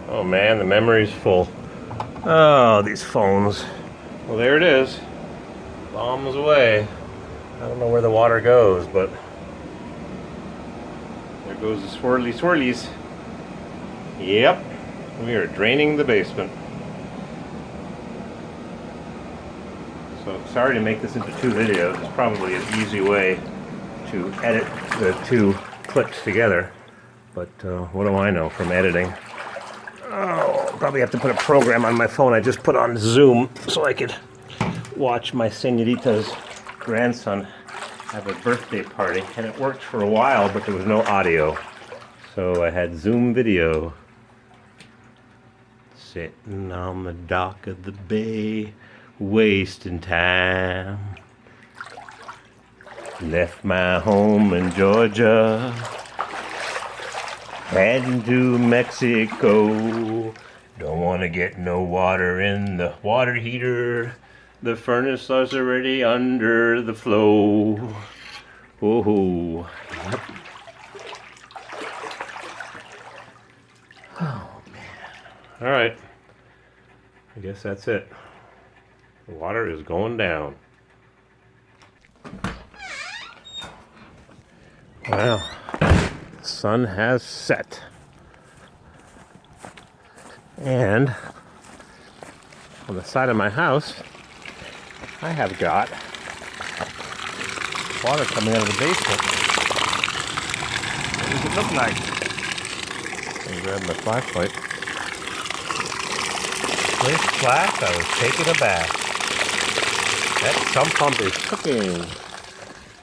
Oh man, the memory's full. Oh, these phones. Well, there it is. Bombs away. I don't know where the water goes, but there goes the swirly swirlies. Yep, we are draining the basement. So sorry to make this into two videos. It's probably an easy way to edit the two clips together. But what do I know from editing? Oh, probably have to put a program on my phone. I just put on Zoom so I could watch my señorita's grandson have a birthday party. And it worked for a while, but there was no audio. So I had Zoom video. Sitting on the dock of the bay, wasting time. Left my home in Georgia, heading to Mexico. Don't want to get no water in the water heater. The furnace is already under the flow. Whoa. Yep. Oh man. All right. I guess that's it. The water is going down. Well, the sun has set. And on the side of my house, I have got water coming out of the basement. What does it look like? Let me grab my flashlight. First flash, I was taking a bath. That sump pump is cooking.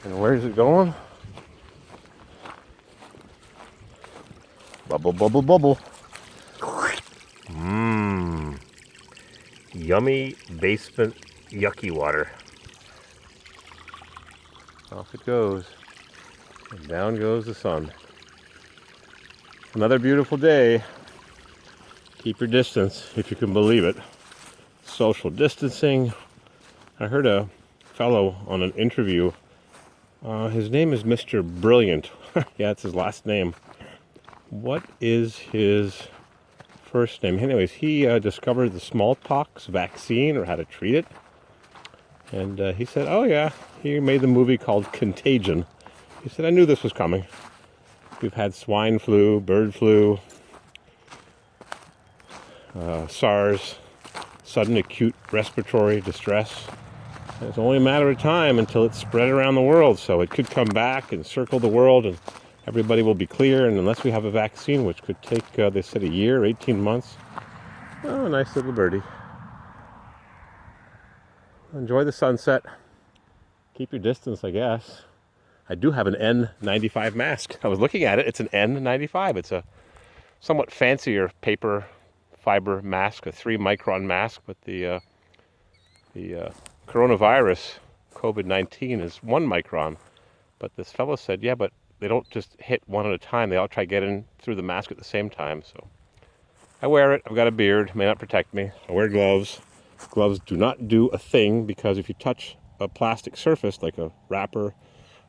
And where's it going? Bubble, bubble, bubble. Mmm. Yummy basement yucky water. Off it goes. And down goes the sun. Another beautiful day. Keep your distance, if you can believe it. Social distancing. I heard a fellow on an interview. His name is Mr. Brilliant. Yeah, it's his last name. What is his first name? Anyways, he discovered the smallpox vaccine or how to treat it. And he said, oh yeah, he made the movie called Contagion. He said, I knew this was coming. We've had swine flu, bird flu, SARS, sudden acute respiratory distress. And it's only a matter of time until it's spread around the world. So it could come back and circle the world and everybody will be clear. And unless we have a vaccine, which could take, they said, a year, 18 months. Oh, nice little birdie. Enjoy the sunset. Keep your distance, I guess. I do have an N95 mask. I was looking at it. It's an N95. It's a somewhat fancier paper fiber mask, a 3-micron mask, but the coronavirus, COVID-19, is 1 micron. But this fellow said, yeah, but they don't just hit one at a time. They all try to get in through the mask at the same time. So I wear it. I've got a beard. It may not protect me. I wear gloves. Gloves do not do a thing because if you touch a plastic surface like a wrapper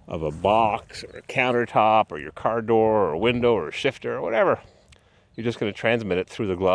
of a box or a countertop or your car door or a window or a shifter or whatever, you're just going to transmit it through the glove.